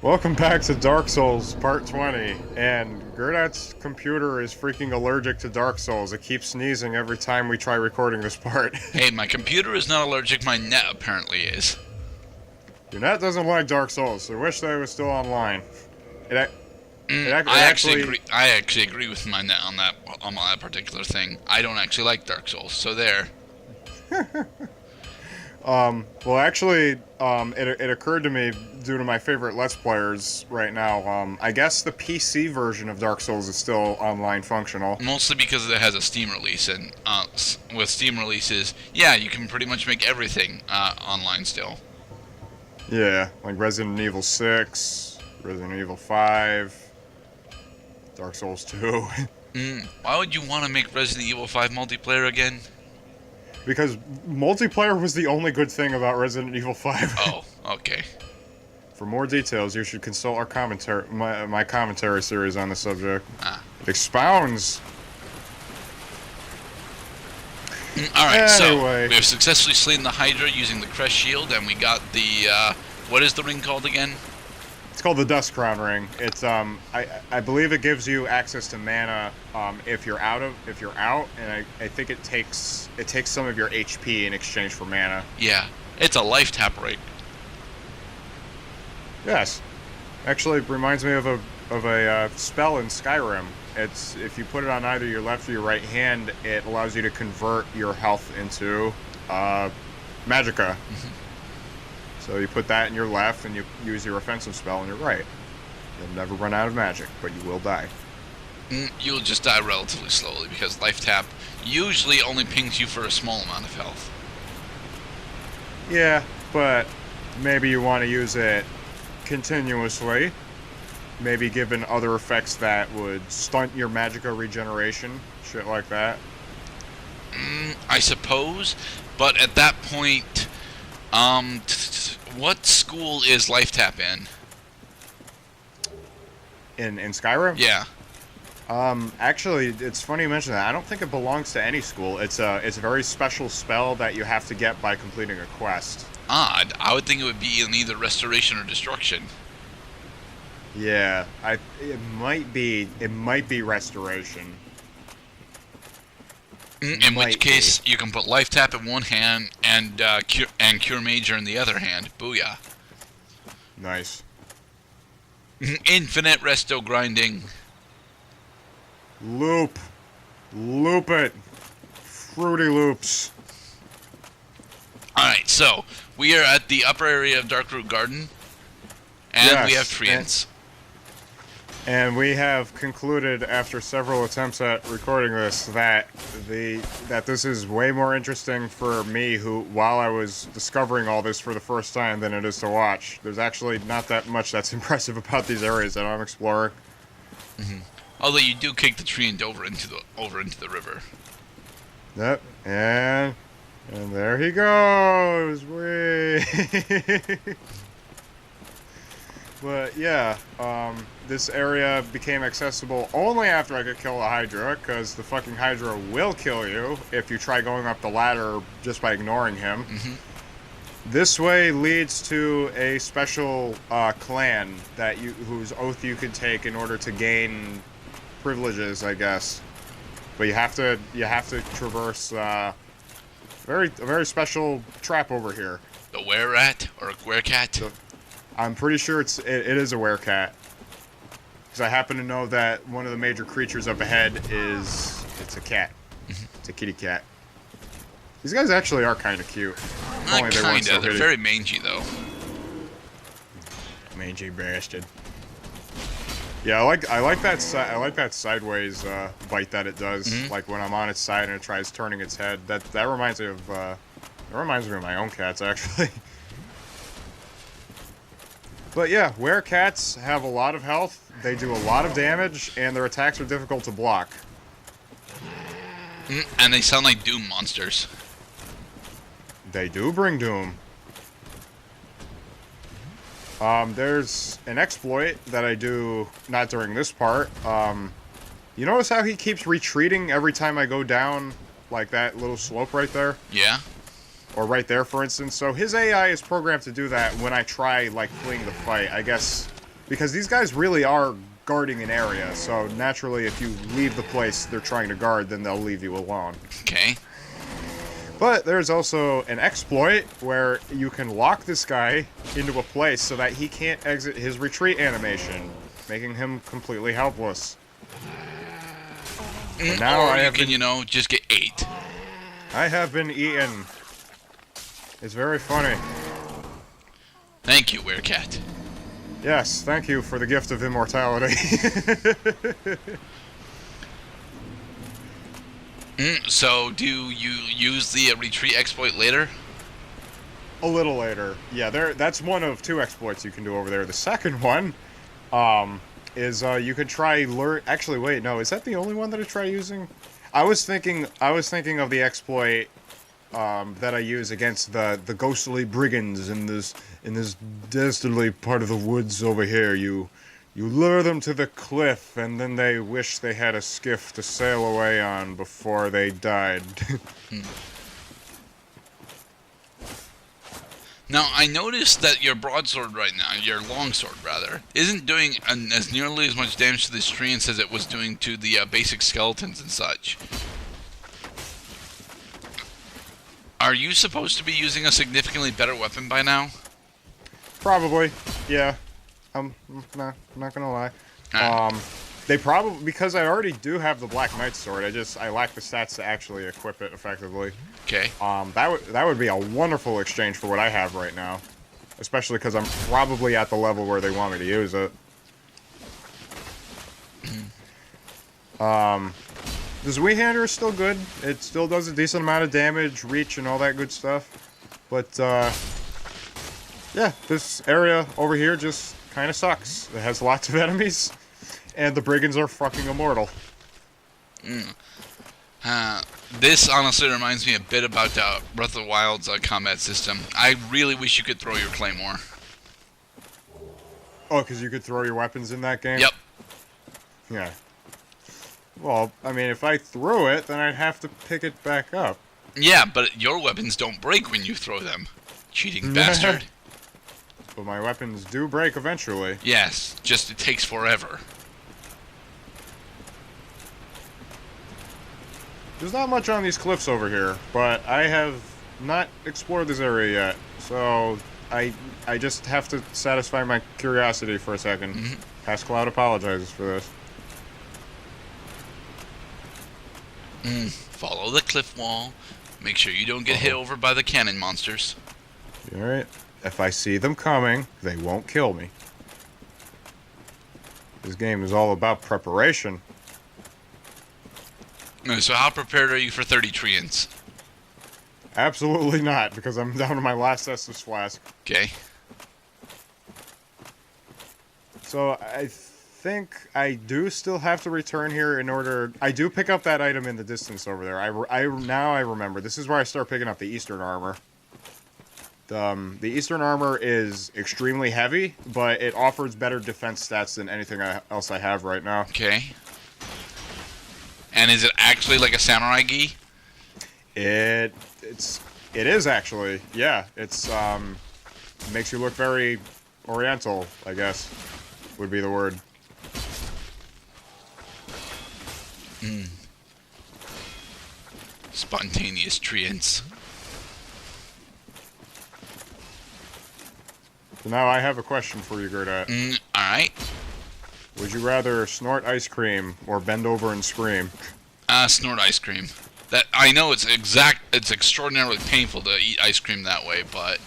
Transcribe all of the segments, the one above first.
Welcome back to Dark Souls Part 20, and Gerdat's computer is freaking allergic to Dark Souls. It keeps sneezing every time we try recording this part. Hey, my computer is not allergic, my net apparently is. Your net doesn't like Dark Souls, so I wish that it was still online. It, I actually actually, agree. I actually agree with my net on that particular thing. I don't actually like Dark Souls, so there. it occurred to me due to my favorite Let's Players right now. I guess the PC version of Dark Souls is still online functional. Mostly because it has a Steam release, and with Steam releases, yeah, you can pretty much make everything online still. Yeah, like Resident Evil 6, Resident Evil 5, Dark Souls 2. Why would you want to make Resident Evil 5 multiplayer again? Because multiplayer was the only good thing about Resident Evil 5. Oh, okay. For more details, you should consult our my commentary series on the subject. It expounds. Alright, Anyway. so we have successfully slain the Hydra using the Crest Shield, and we got the, what is the ring called again? It's called the Dust Crown Ring. It's I believe it gives you access to mana if you're out, and I think it takes some of your HP in exchange for mana. Yeah, it's a life tap ring. Yes, actually, it reminds me of a spell in Skyrim. It's if you put it on either your left or your right hand, it allows you to convert your health into magicka. So you put that in your left, and you use your offensive spell in your right. You'll never run out of magic, but you will die. You'll just die relatively slowly because life tap usually only pings you for a small amount of health. Yeah, but maybe you want to use it continuously. Maybe given other effects that would stunt your magicka regeneration, shit like that. I suppose, but at that point, what school is life tap in? In Skyrim? Yeah. Actually, it's funny you mention that. I don't think it belongs to any school. It's a very special spell that you have to get by completing a quest. Odd. I would think it would be in either restoration or destruction. Yeah, it might be restoration. In which case, you can put life tap in one hand and cure major in the other hand. Booyah. Nice. Infinite resto grinding. Loop it. Fruity Loops. Alright, so we are at the upper area of Darkroot Garden, and Yes, we have treants. And we have concluded after several attempts at recording this that this is way more interesting for me, who while I was discovering all this for the first time, than it is to watch. There's actually not that much that's impressive about these areas that I'm exploring. Although you do kick the treant over into the river. Yep, and there he goes. Whee! But yeah, this area became accessible only after I could kill a Hydra, because the fucking Hydra will kill you if you try going up the ladder just by ignoring him. This way leads to a special clan whose oath you can take in order to gain privileges, I guess. But you have to traverse a very special trap over here. The Werecat or Werecat? I'm pretty sure it is a werecat, because I happen to know that one of the major creatures up ahead it's a cat. It's a kitty cat. These guys actually are kind of cute. Not kinda. They're very mangy though. Mangy bastard. Yeah, I like that sideways bite that it does. Like when I'm on its side and it tries turning its head. That reminds me of my own cats actually. But yeah, werecats have a lot of health, they do a lot of damage, and their attacks are difficult to block. And they sound like Doom monsters. They do bring doom. There's an exploit that I do, not during this part. You notice how he keeps retreating every time I go down, like that little slope right there? Yeah? Or right there, for instance. So his AI is programmed to do that when I try, like, fleeing the fight. I guess because these guys really are guarding an area, so naturally if you leave the place they're trying to guard, then they'll leave you alone. Okay. But there's also an exploit where you can lock this guy into a place so that he can't exit his retreat animation, making him completely helpless. And now or I you have can, been, you know, just get ate. I have been eaten. It's very funny. Thank you, Werecat. Yes, thank you for the gift of immortality. So, do you use the retreat exploit later? A little later. Yeah, that's one of 2 exploits you can do over there. The second one is you could try lure. Actually, wait, no, is that the only one that I try using? I was thinking of the exploit that I use against the ghostly brigands in this dastardly part of the woods over here. You lure them to the cliff, and then they wish they had a skiff to sail away on before they died. Now, I noticed that your broadsword right now, your longsword rather, isn't doing as nearly as much damage to the treants as it was doing to the basic skeletons and such. Are you supposed to be using a significantly better weapon by now? Probably, yeah. I'm not gonna lie. They probably, because I already do have the Black Knight's sword. I lack the stats to actually equip it effectively. Okay. That would be a wonderful exchange for what I have right now, especially because I'm probably at the level where they want me to use it. The Zweehander is still good. It still does a decent amount of damage, reach, and all that good stuff. But yeah, this area over here just kind of sucks. It has lots of enemies, and the brigands are fucking immortal. This honestly reminds me a bit about Breath of the Wild's combat system. I really wish you could throw your claymore. Oh, because you could throw your weapons in that game? Yep. Yeah. Well, I mean, if I threw it, then I'd have to pick it back up. Yeah, but your weapons don't break when you throw them. Cheating bastard. But my weapons do break eventually. Yes, just it takes forever. There's not much on these cliffs over here, but I have not explored this area yet, so I just have to satisfy my curiosity for a second. Past Cloud apologizes for this. Follow the cliff wall. Make sure you don't get hit over by the cannon monsters. Alright. If I see them coming, they won't kill me. This game is all about preparation. So how prepared are you for 30 treants? Absolutely not, because I'm down to my last Estus flask. Okay. So I think I do still have to return here in order. I do pick up that item in the distance over there. Now I remember. This is where I start picking up the Eastern armor. The Eastern armor is extremely heavy, but it offers better defense stats than anything else I have right now. Okay. And is it actually like a samurai gi? It is actually, yeah. It's makes you look very oriental, I guess, would be the word. Spontaneous treants. So now I have a question for you, Gerdat. Alright. Would you rather snort ice cream or bend over and scream? Snort ice cream. That I know it's extraordinarily painful to eat ice cream that way, but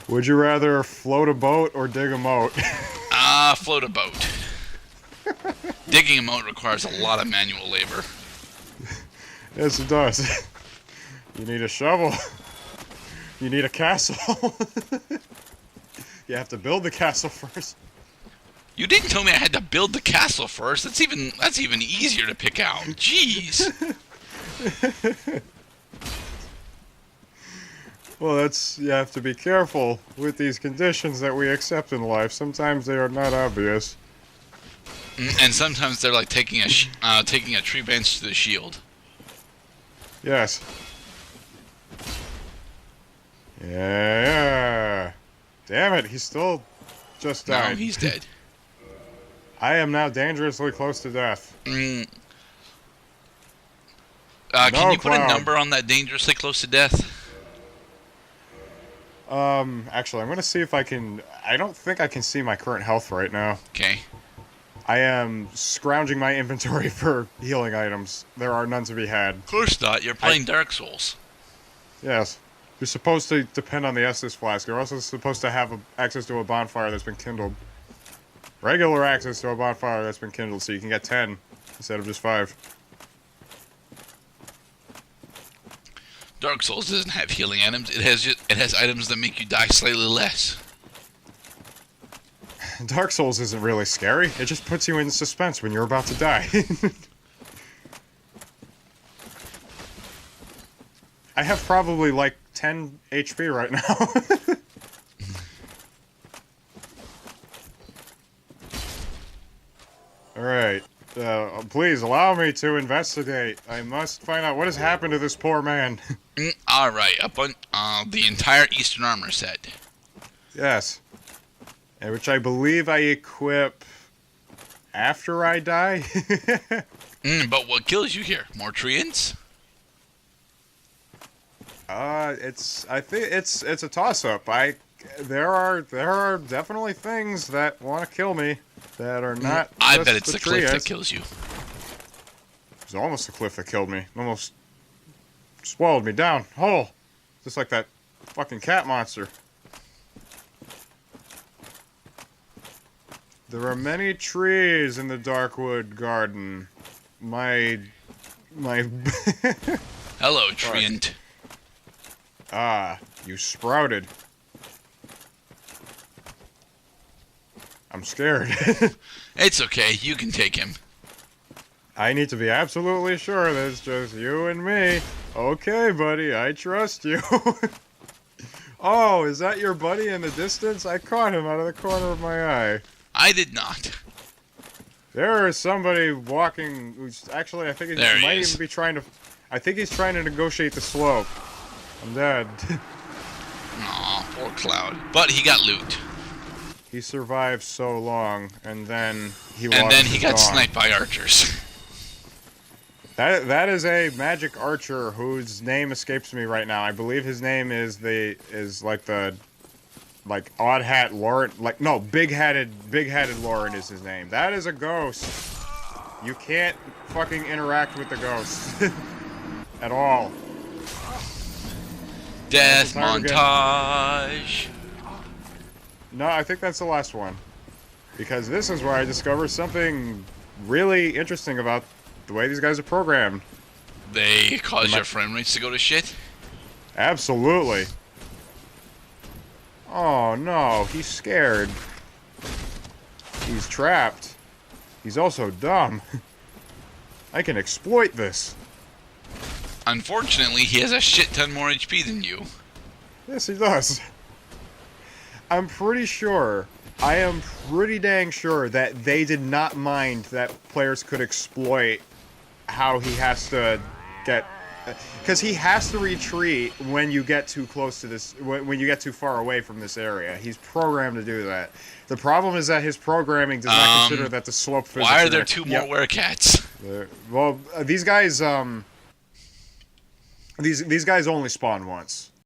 Would you rather float a boat or dig a moat? float a boat. Digging a moat requires a lot of manual labor. Yes, it does. You need a shovel. You need a castle. You have to build the castle first. You didn't tell me I had to build the castle first. That's even easier to pick out. Jeez. Well, you have to be careful with these conditions that we accept in life. Sometimes they are not obvious. And sometimes they're like taking a tree branch to the shield. Yes. Yeah. Damn it, he still just No, died. he's dead. I am now dangerously close to death. Mm. No, Can you put a Cloud. number on that dangerously close to death? Actually, I'm gonna see if I can... I don't think I can see my current health right now. Okay. I am scrounging my inventory for healing items. There are none to be had. Of course not. You're playing Dark Souls. Yes. You're supposed to depend on the Estus flask. You're also supposed to have access to a bonfire that's been kindled. Regular access to a bonfire that's been kindled, so you can get 10 instead of just 5. Dark Souls doesn't have healing items. It has items that make you die slightly less. Dark Souls isn't really scary. It just puts you in suspense when you're about to die. I have probably like 10 HP right now. Alright. Please allow me to investigate. I must find out what has happened to this poor man. Alright, up on the entire Eastern Armor set. Yes. And which I believe I equip after I die. But what kills you here? More treants? I think it's a toss-up. There are definitely things that want to kill me that are not. I just bet it's the cliff that trees. kills you. It was almost the cliff that killed me. Almost swallowed me down whole, just like that fucking cat monster. There are many trees in the Darkwood Garden. My. Hello, treant. Ah, you sprouted. I'm scared. It's okay. You can take him. I need to be absolutely sure that it's just you and me. Okay, buddy, I trust you. Oh, is that your buddy in the distance? I caught him out of the corner of my eye. I did not. There is somebody walking who's actually, I think he There he might is. even be trying to... I think he's trying to negotiate the slope. I'm dead. Aw, poor Cloud. But he got loot. He survived so long, and then he lost And then he his got dog. sniped by archers. That is a magic archer whose name escapes me right now. I believe his name is odd hat Lauren, big hatted Lauren is his name. That is a ghost. You can't fucking interact with the ghost at all. Death Time again. montage. No, I think that's the last one. Because this is where I discover something really interesting about the way these guys are programmed. They cause your frame rates to go to shit? Absolutely. Oh no, he's scared. He's trapped. He's also dumb. I can exploit this. Unfortunately, he has a shit ton more HP than you. Yes, he does. I'm pretty sure, I am pretty dang sure that they did not mind that players could exploit how he has to get... Because he has to retreat when you get too close to this, when you get too far away from this area. He's programmed to do that. The problem is that his programming does not consider that the slope physics... Why are there two more Werecats? Well, these guys, these guys only spawn once.